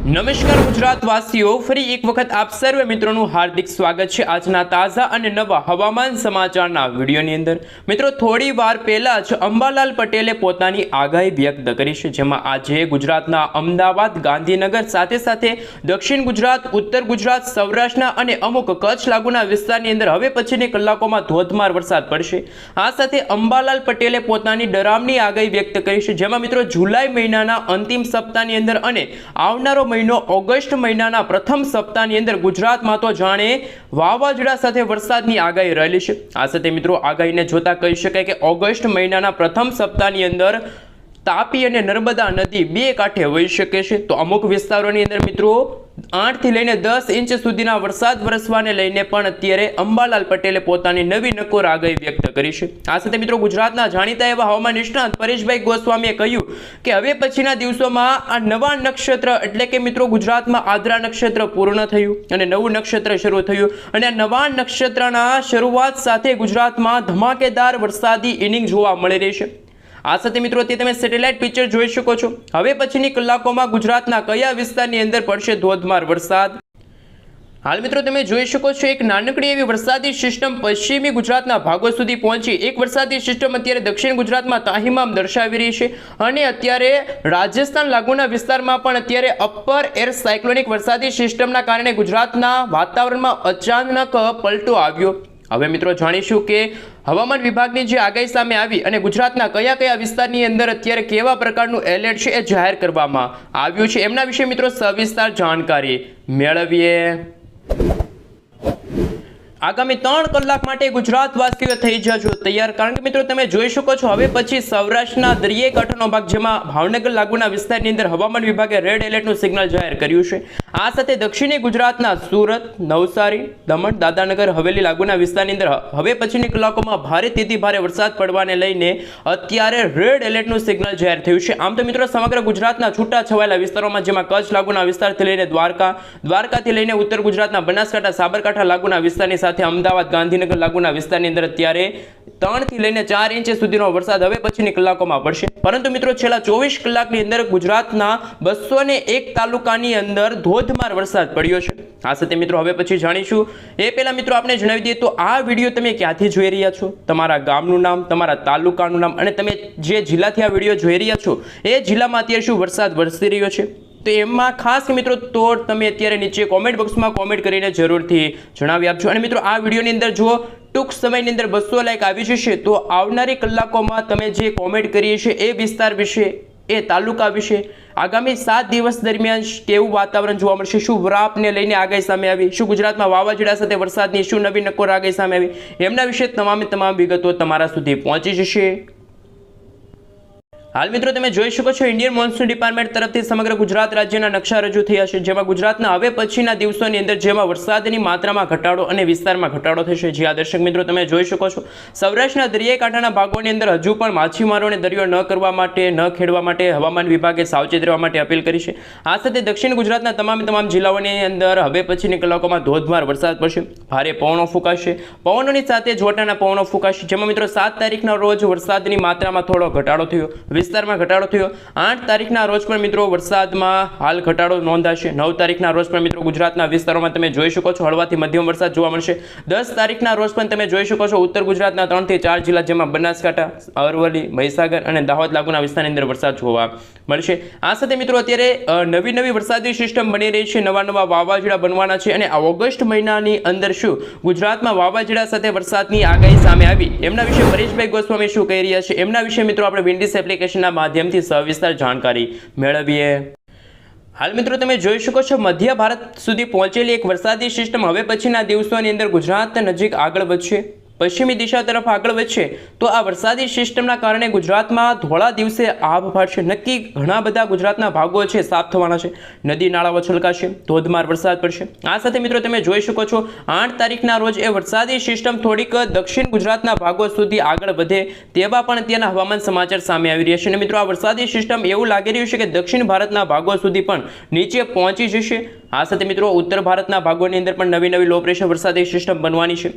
નમસ્કાર ગુજરાતવાસીઓ, ફરી એક વખત આપ સર્વે મિત્રોનું હાર્દિક સ્વાગત છે આજના તાજા અને નવા હવામાન સમાચારના વિડીયોની અંદર। મિત્રો, થોડી વાર પહેલા જ અંબાલાલ પટેલે પોતાની આગાહી વ્યક્ત કરી છે, જેમાં આજે ગુજરાતના અમદાવાદ, ગાંધીનગર સાથે સાથે દક્ષિણ ગુજરાત, ઉત્તર ગુજરાત, સૌરાષ્ટ્રના અને અમુક કચ્છ લાગુના વિસ્તારની અંદર હવે પછીની કલાકોમાં ધોધમાર વરસાદ પડશે। આ સાથે અંબાલાલ પટેલે પોતાની ડરામણી આગાહી વ્યક્ત કરી છે, જેમાં મિત્રો જુલાઈ મહિનાના અંતિમ સપ્તાહની અંદર અને આવનારો મહિનો ઓગસ્ટ મહિનાના પ્રથમ સપ્તાહની અંદર ગુજરાતમાં તો જાણે વાવાઝોડા સાથે વરસાદની આગાહી રહેલી છે। આ સાથે મિત્રો આગાહીને જોતા કહી શકાય કે ઓગસ્ટ મહિનાના પ્રથમ સપ્તાહની અંદર તાપી અને નર્મદા નદી બે કાંઠે વહી શકે છે। તો અમુક વિસ્તારોની અંદર મિત્રો 8 થી લઈને 10 ઇંચ સુધીના વરસાદ વરસવાને લઈને પણ અત્યારે અંબાલાલ પટેલે પોતાની નવી નકોર આગાહી વ્યક્ત કરી છે। આ સાથે મિત્રો ગુજરાતના જાણીતા એવા હવામાન નિષ્ણાત પરેશભાઈ ગોસ્વામીએ કહ્યું કે હવે પછીના દિવસોમાં આ નવા નક્ષત્ર એટલે કે મિત્રો ગુજરાતમાં આદ્રા નક્ષત્ર પૂર્ણ થયું અને નવું નક્ષત્ર શરૂ થયું અને આ નવા નક્ષત્રના શરૂઆત સાથે ગુજરાતમાં ધમાકેદાર વરસાદી ઇનિંગ જોવા મળી રહી છે। આ સાથે મિત્રો તે તમે સેટેલાઇટ પિક્ચર જોઈ શકો છો। હવે પછીની કલાકોમાં ગુજરાતના કયા વિસ્તારની અંદર પડશે ધોધમાર વરસાદ। હાલ મિત્રો તમે જોઈ શકો છો એક નાનકડી એવી વરસાદી સિસ્ટમ પશ્ચિમી ગુજરાતના ભાગો સુધી પહોંચી। એક વરસાદી સિસ્ટમ અત્યારે દક્ષિણ ગુજરાતમાં તાહીમામ દર્શાવી રહી છે અને અત્યારે રાજસ્થાન લાગુના વિસ્તારમાં પણ અત્યારે અપર એર સાયક્લોનિક વરસાદી સિસ્ટમના કારણે ગુજરાતના વાતાવરણમાં અચાનક પલટો આવ્યો। હવે મિત્રો જાણીશું કે હવામાન વિભાગની જે આગાહી સામે આવી અને ગુજરાતના કયા કયા વિસ્તારની અંદર અત્યારે કેવા પ્રકારનું એલર્ટ છે એ જાહેર કરવામાં આવ્યું છે એમના વિશે મિત્રો સવિસ્તાર જાણકારી મેળવીએ। આગામી 3 કલાક માટે ગુજરાતવાસીઓ થઈ જજો તૈયાર, કારણ કે મિત્રો તમે જોઈ શકો છો હવે પછી સૌરાષ્ટ્રના દરિયાઈ કાંઠાનો ભાગ જેમાં ભાવનગર લાગુના વિસ્તારની અંદર હવામાન વિભાગે રેડ એલર્ટનું સિગ્નલ જાહેર કર્યું છે। આ સાથે દક્ષિણી ગુજરાતના સુરત, નવસારી, દમણ, દાદરાનગર હવેલી લાગુના વિસ્તારની અંદર હવે પછીની કલાકોમાં ભારેથી ભારે વરસાદ પડવાને લઈને અત્યારે રેડ એલર્ટનું સિગ્નલ જાહેર થયું છે। આમ તો મિત્રો સમગ્ર ગુજરાતના છૂટા છવાયેલા વિસ્તારોમાં જેમાં કચ્છ લાગુના વિસ્તારથી લઈને દ્વારકાથી લઈને ઉત્તર ગુજરાતના બનાસકાંઠા, સાબરકાંઠા લાગુના વિસ્તારની સાથે અમદાવાદ, ગાંધીનગર લાગુના વિસ્તારની અંદર અત્યારે 3 થી લઈને 4 ઇંચ સુધીનો વરસાદ હવે પછીની કલાકોમાં પડશે। પરંતુ મિત્રો છેલ્લા 24 કલાકની અંદર ગુજરાતના 201 તાલુકાની અંદર ધોધમાર વરસાદ પડ્યો છે। આ સાથે મિત્રો હવે પછી જાણીશું એ પહેલા મિત્રો આપણે જણાવી દઈએ તો આ વિડીયો તમે ક્યાંથી જોઈ રહ્યા છો, તમારા ગામનું નામ, તમારા તાલુકાનું નામ અને તમે જે જિલ્લાથી આ વિડીયો જોઈ રહ્યા છો એ જિલ્લામાં અત્યારે શું વરસાદ વરસી રહ્યો છે તો એમાં ખાસ મિત્રો તો તમે અત્યારે નીચે કોમેન્ટ બોક્સમાં કોમેન્ટ કરીને જરૂરથી જણાવી આપજો। અને મિત્રો આ વિડીયોની અંદર જો ટૂંક સમયની અંદર 200 લાઈક આવી જશે તો આવનારી કલાકોમાં તમે જે કોમેન્ટ કરી છે એ વિસ્તાર વિશે, એ તાલુકા વિશે આગામી 7 દિવસ દરમિયાન કેવું વાતાવરણ જોવા મળશે, શું વરાપને લઈને આગાહી સામે આવી, શું ગુજરાતમાં વાવાઝોડા સાથે વરસાદની શું નવી નકોર આગાહી સામે આવી, એમના વિશે તમામ વિગતો તમારા સુધી પહોંચી જશે। હાલ મિત્રો તમે જોઈ શકો છો ઇન્ડિયન મોન્સૂન ડિપાર્ટમેન્ટ તરફથી સમગ્ર ગુજરાત રાજ્યના નકશા રજૂ થયા છે, જેમાં ગુજરાતના હવે પછીના દિવસોની અંદર જેમાં વરસાદની માત્રામાં ઘટાડો અને વિસ્તારમાં ઘટાડો થશે। જે આ દર્શક મિત્રો તમે જોઈ શકો છો સૌરાષ્ટ્રના દરિયાઈ કાંઠાના ભાગોની અંદર હજુ પણ માછીમારોને દરિયો ન કરવા માટે, ન ખેડવા માટે હવામાન વિભાગે સાવચેત રહેવા માટે અપીલ કરી છે। આ સાથે દક્ષિણ ગુજરાતના તમામ જિલ્લાઓની અંદર હવે પછીની કલાકોમાં ધોધમાર વરસાદ પડશે, ભારે પવનો ફૂંકાશે, પવનોની સાથે જોટાના પવનો ફૂંકાશે, જેમાં મિત્રો 7 તારીખના રોજ વરસાદની માત્રામાં થોડો ઘટાડો થયો, વિસ્તારમાં ઘટાડો થયો। 8 તારીખના રોજ પણ મિત્રો વરસાદમાં હાલ ઘટાડો નોંધાશે। 9 તારીખના રોજ પણ મિત્રો ગુજરાતના વિસ્તારોમાં તમે જોઈ શકો છો હળવાથી મધ્યમ વરસાદ જોવા મળશે। 10 તારીખના રોજ પણ તમે જોઈ શકો છો ઉત્તર ગુજરાતના 3 થી 4 જિલ્લા જેમાં બનાસકાંઠા, અરવલ્લી, મહીસાગર અને દાહોદ લાગુના વિસ્તારની અંદર વરસાદ જોવા મળશે। આ સાથે મિત્રો અત્યારે નવી વરસાદી સિસ્ટમ બની રહી છે, નવા વાવાઝોડા બનવાના છે અને આ ઓગસ્ટ મહિનાની અંદર શું ગુજરાતમાં વાવાઝોડા સાથે વરસાદની આગાહી સામે આવી એમના વિશે પરેશભાઈ ગોસ્વામી શું કહી રહ્યા છે એમના વિશે મિત્રો આપણે વિન્ડીઝ એપ્લિકેશનના માધ્યમથી સવિસ્તાર જાણકારી મેળવીએ। હાલ મિત્રો તમે જોઈ શકો છો મધ્ય ભારત સુધી પહોંચેલી એક વરસાદી સિસ્ટમ હવે પછીના દિવસોની અંદર ગુજરાત નજીક આગળ વધશે, પશ્ચિમી દિશા તરફ આગળ વધશે તો આ વરસાદી સિસ્ટમના કારણે ગુજરાતમાં ધોળા દિવસે આભ ફાટશે। નક્કી ઘણા બધા ગુજરાતના ભાગો છે સાફ થવાના છે, નદી નાળાઓ છલકાશે, ધોધમાર વરસાદ પડશે। આ સાથે મિત્રો તમે જોઈ શકો છો 8 તારીખના રોજ એ વરસાદી સિસ્ટમ થોડીક દક્ષિણ ગુજરાતના ભાગો સુધી આગળ વધે તેવા પણ ત્યાંના હવામાન સમાચાર સામે આવી રહ્યા છે। અને મિત્રો આ વરસાદી સિસ્ટમ એવું લાગી રહ્યું છે કે દક્ષિણ ભારતના ભાગો સુધી પણ નીચે પહોંચી જશે। આ સાથે મિત્રો ઉત્તર ભારતના ભાગોની અંદર પણ નવી લો પ્રેશર વરસાદી સિસ્ટમ બનવાની છે,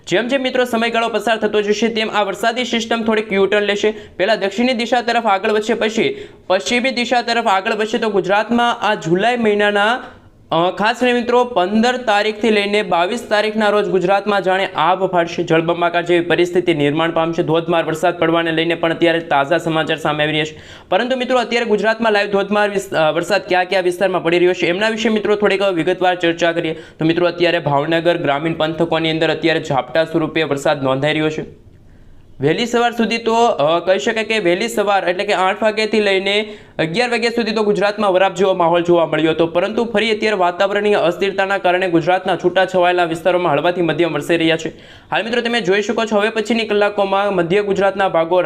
જેમ જેમ મિત્રો સમયગાળો પસાર થતો જશે તેમ આ વરસાદી સિસ્ટમ થોડીક યુટર્ન લેશે, પહેલા દક્ષિણી દિશા તરફ આગળ વધશે, પછી પશ્ચિમી દિશા તરફ આગળ વધશે. તો ગુજરાતમાં આ જુલાઈ મહિનાના ખાસ કરીને મિત્રો 15 તારીખથી લઈને 22 તારીખના રોજ ગુજરાતમાં જાણે આભ ફાટશે, જળબંબાકાર જેવી પરિસ્થિતિ નિર્માણ પામશે. ધોધમાર વરસાદ પડવાને લઈને પણ અત્યારે તાજા સમાચાર સામે આવી રહ્યા છે. પરંતુ મિત્રો અત્યારે ગુજરાતમાં લાઈવ ધોધમાર વરસાદ કયા કયા વિસ્તારમાં પડી રહ્યો છે એમના વિશે મિત્રો થોડીક વિગતવાર ચર્ચા કરીએ. તો મિત્રો અત્યારે ભાવનગર ગ્રામીણ પંથકોની અંદર અત્યારે ઝાપટા સ્વરૂપે વરસાદ નોંધાઈ રહ્યો છે. વહેલી સવાર સુધી તો કહી શકાય કે વહેલી સવાર એટલે કે 8 વાગ્યાથી લઈને 11 વાગ્યા સુધી તો ગુજરાતમાં વરાપ જેવો માહોલ જોવા મળ્યો હતો. પરંતુ ફરી અત્યારે વાતાવરણીય અસ્થિરતાના કારણે ગુજરાતના છૂટા છવાયેલા વિસ્તારોમાં હળવાથી મધ્યમ વરસી રહ્યા છે. હાલ મિત્રો તમે જોઈ શકો છો હવે પછીની કલાકોમાં મધ્ય ગુજરાતના ભાગો,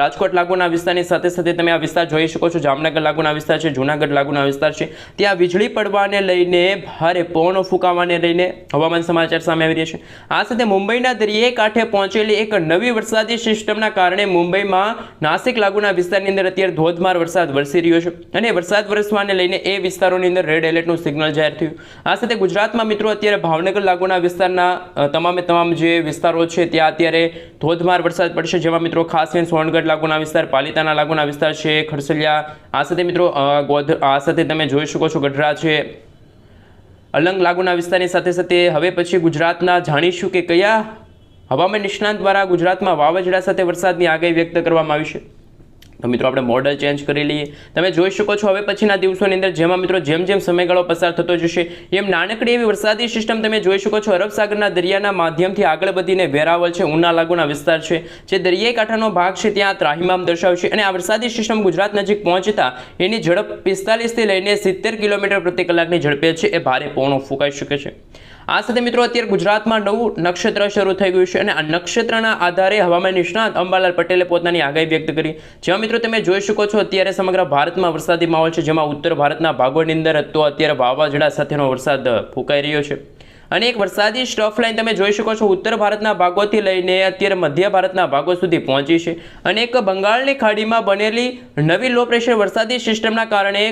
રાજકોટ લાગુના વિસ્તારની સાથે સાથે તમે આ વિસ્તાર જોઈ શકો છો, જામનગર લાગુના વિસ્તાર છે, જૂનાગઢ લાગુના વિસ્તાર છે, ત્યાં વીજળી પડવાને લઈને ભારે પવનો ફૂંકાવાને લઈને હવામાન સમાચાર સામે આવી રહ્યા છે. આ સાથે મુંબઈના દરિયાઈ કાંઠે પહોંચેલી એક નવી વરસાદી સિસ્ટમના કારણે મુંબઈમાં નાસિક લાગુના વિસ્તારની અંદર અત્યારે ધોધમાર વરસાદ વરસી રહ્યો છે અને વરસાદ વરસવાને લઈને એ વિસ્તારોની અંદર રેડ એલર્ટનું સિગ્નલ જાહેર થયું. આ સાથે ગુજરાતમાં મિત્રો અત્યારે ભાવનગર લાગુના વિસ્તારના તમામ જે વિસ્તારો છે ત્યાં અત્યારે ધોધમાર વરસાદ પડશે, જેમાં મિત્રો ખાસ કરીને સોનગઢ લાગુના વિસ્તાર, પાલિતાના લાગુના વિસ્તાર છે, ખરસલિયા, આ સાથે મિત્રો આ સાથે તમે જોઈ શકો છો ગઢડા છે, અલંગ લાગુના વિસ્તારની સાથે સાથે હવે પછી ગુજરાતના જાણીશું કે કયા હવામાન નિષ્ણાંત દ્વારા ગુજરાતમાં વાવાઝોડા સાથે વરસાદની આગાહી વ્યક્ત કરવામાં આવી છે. તો મિત્રો આપણે મોડલ ચેન્જ કરી લઈએ. તમે જોઈ શકો છો હવે પછીના દિવસોની અંદર જેમાં મિત્રો જેમ જેમ સમયગાળો પસાર થતો જશે એમ નાનકડી એવી વરસાદી સિસ્ટમ તમે જોઈ શકો છો અરબ સાગરના દરિયાના માધ્યમથી આગળ વધીને વેરાવળ છે, ઉના લાગુના વિસ્તાર છે, જે દરિયાઈ કાંઠાનો ભાગ છે ત્યાં ત્રાહિમામ દર્શાવશે અને આ વરસાદી સિસ્ટમ ગુજરાત નજીક પહોંચતા એની ઝડપ 45 થી લઈને 70 કિલોમીટર પ્રતિ કલાકની ઝડપે છે એ ભારે પવનો ફૂંકાઈ શકે છે. આ સાથે મિત્રો અત્યારે ગુજરાતમાં નવું નક્ષત્ર શરૂ થઈ ગયું છે અને આ નક્ષત્રના આધારે હવામાન નિષ્ણાત અંબાલાલ પટેલે પોતાની આગાહી વ્યક્ત કરી. જેમાં મિત્રો તમે જોઈ શકો છો અત્યારે સમગ્ર ભારતમાં વરસાદી માહોલ છે, જેમાં ઉત્તર ભારતના ભાગોની અંદર તો અત્યારે વાવાઝોડા સાથેનો વરસાદ ફૂંકાઈ રહ્યો છે અને એક વરસાદી સ્ટફ લાઇન તમે જોઈ શકો છો ઉત્તર ભારતના ભાગોથી લઈને અત્યારે મધ્ય ભારતના ભાગો સુધી પહોંચી છે અને એક બંગાળની ખાડીમાં બનેલી નવી લો પ્રેશર વરસાદી સિસ્ટમના કારણે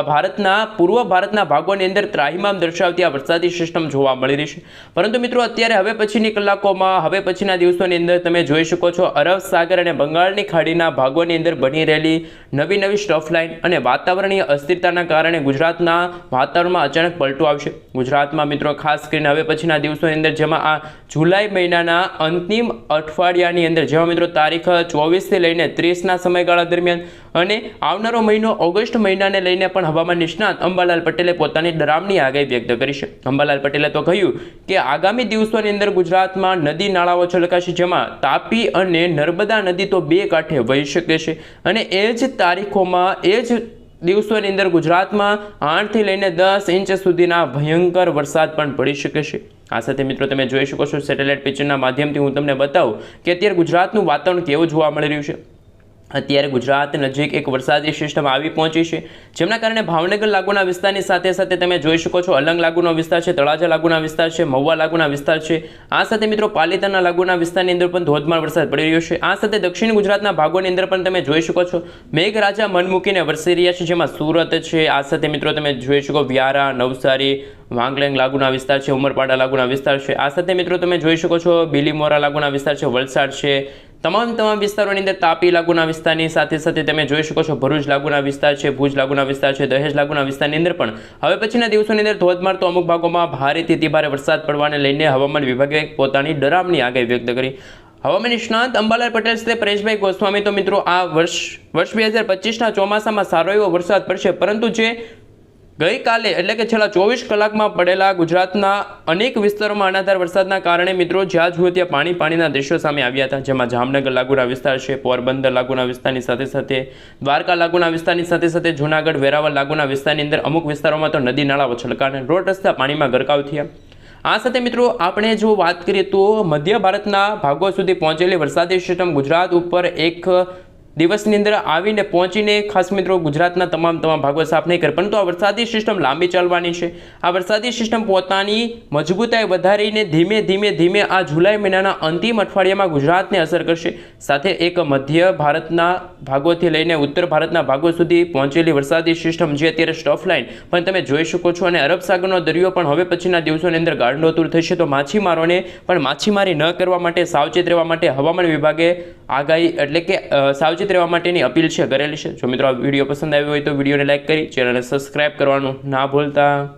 ભારતના પૂર્વ ભારતના ભાગોની અંદર ત્રાહિમામ દર્શાવતી આ વરસાદી સિસ્ટમ જોવા મળી રહી છે. પરંતુ મિત્રો અત્યારે હવે પછીની કલાકોમાં, હવે પછીના દિવસોની અંદર તમે જોઈ શકો છો અરબ સાગર અને બંગાળની ખાડીના ભાગોની અંદર બની રહેલી નવી સ્ટફ લાઇન અને વાતાવરણીય અસ્થિરતાના કારણે ગુજરાતના વાતાવરણમાં અચાનક પલટો આવશે. ગુજરાતમાં મિત્રો ખાસ કરીને હવે પછીના દિવસોની અંદર જેમાં આ જુલાઈ મહિનાના અંતિમ અઠવાડિયાની અંદર જેમાં મિત્રો તારીખ 24 થી લઈને 30ના સમયગાળા દરમિયાન અને આવનારો મહિનો ઓગસ્ટ મહિનાને લઈને પણ હવામાન નિષ્ણાત અંબાલાલ પટેલે પોતાની ડરામણી આગાહી વ્યક્ત કરી છે. અંબાલાલ પટેલે તો કહ્યું કે આગામી દિવસોની અંદર ગુજરાતમાં નદી નાળાઓ છલકાશે, જેમાં તાપી અને નર્મદા નદી તો બે કાંઠે વહી શકે છે અને એ જ તારીખોમાં એ જ દિવસોની અંદર ગુજરાતમાં 8 થી લઈને 10 ઇંચ સુધીના ભયંકર વરસાદ પણ પડી શકે છે. આ સાથે મિત્રો તમે જોઈ શકો છો સેટેલાઇટ પિક્ચરના માધ્યમથી હું તમને બતાવું કે અત્યારે ગુજરાતનું વાતાવરણ કેવું જોવા મળી રહ્યું છે. અત્યારે ગુજરાત નજીક એક વરસાદી સિસ્ટમ આવી પહોંચી છે, જેમના કારણે ભાવનગર લાગુના વિસ્તારની સાથે સાથે તમે જોઈ શકો છો અલંગ લાગુનો વિસ્તાર છે, તળાજા લાગુના વિસ્તાર છે, મહુવા લાગુના વિસ્તાર છે, આ સાથે મિત્રો પાલિતાના લાગુના વિસ્તારની અંદર પણ ધોધમાર વરસાદ પડી રહ્યો છે. આ સાથે દક્ષિણ ગુજરાતના ભાગોની અંદર પણ તમે જોઈ શકો છો મેઘરાજા મન મૂકીને વરસી રહ્યા છે, જેમાં સુરત છે, આ સાથે મિત્રો તમે જોઈ શકો વ્યારા, નવસારી, વાંગલેંગ લાગુના વિસ્તાર છે, ઉમરપાડા લાગુના વિસ્તાર છે, આ સાથે મિત્રો તમે જોઈ શકો છો બીલીમોરા લાગુના વિસ્તાર છે, વલસાડ છે, તમામ વિસ્તારોની અંદર તાપી લાગુના વિસ્તારની સાથે સાથે તમે જોઈ શકો છો ભરૂચ લાગુના વિસ્તાર છે, ભુજ લાગુના વિસ્તાર છે, દહેજ લાગુના વિસ્તારની અંદર પણ હવે પછીના દિવસોની અંદર ધોધમાર તો અમુક ભાગોમાં ભારેથી અતિભારે વરસાદ પડવાને લઈને હવામાન વિભાગે પોતાની ડરામણી આગાહી વ્યક્ત કરી. હવામાન નિષ્ણાંત અંબાલાલ પટેલ સાથે પરેશભાઈ ગોસ્વામી તો મિત્રો આ વર્ષ 2025ના ચોમાસામાં સારો એવો વરસાદ પડશે, પરંતુ જે ગઈકાલે એટલે કે છેલ્લા 24 કલાકમાં પડેલા ગુજરાતના અનેક વિસ્તારોમાં અનાધાર વરસાદના કારણે મિત્રો જ્યાં જુઓ ત્યાં પાણીના દ્રશ્યો સામે આવ્યા હતા, જેમાં જામનગર લાગુના વિસ્તાર છે, પોરબંદર લાગુના વિસ્તારની સાથે સાથે દ્વારકા લાગુના વિસ્તારની સાથે સાથે જૂનાગઢ, વેરાવળ લાગુના વિસ્તારની અંદર અમુક વિસ્તારોમાં તો નદી નાળાઓ છલકાને રોડ રસ્તા પાણીમાં ગરકાવ થયા. આ સાથે મિત્રો આપણે જો વાત કરીએ તો મધ્ય ભારતના ભાગો સુધી પહોંચેલી વરસાદી સિસ્ટમ ગુજરાત ઉપર એક દિવસની અંદર આવીને પહોંચીને ખાસ મિત્રો ગુજરાતના તમામ ભાગો સાફ નહીં કરે, પરંતુ આ વરસાદી સિસ્ટમ લાંબી ચાલવાની છે. આ વરસાદી સિસ્ટમ પોતાની મજબૂતાઈ વધારીને ધીમે ધીમે આ જુલાઈ મહિનાના અંતિમ અઠવાડિયામાં ગુજરાતને અસર કરશે. સાથે એક મધ્ય ભારતના ભાગોથી લઈને ઉત્તર ભારતના ભાગો સુધી પહોંચેલી વરસાદી સિસ્ટમ જે અત્યારે સ્ટફ લાઇન પણ તમે જોઈ શકો છો, અને અરબ સાગરનો દરિયો પણ હવે પછીના દિવસોની અંદર ગાઢોતૂર થશે. તો માછીમારોને પણ માછીમારી ન કરવા માટે, સાવચેત રહેવા માટે હવામાન વિભાગે આગાહી એટલે કે સાવચેત રહેવા માટેની અપીલ કરેલી છે. જો મિત્રો આ વિડીયો પસંદ આવ્યો હોય તો વિડીયોને લાઇક કરી ચેનલને સબસ્ક્રાઇબ કરવાનું ના ભૂલતા.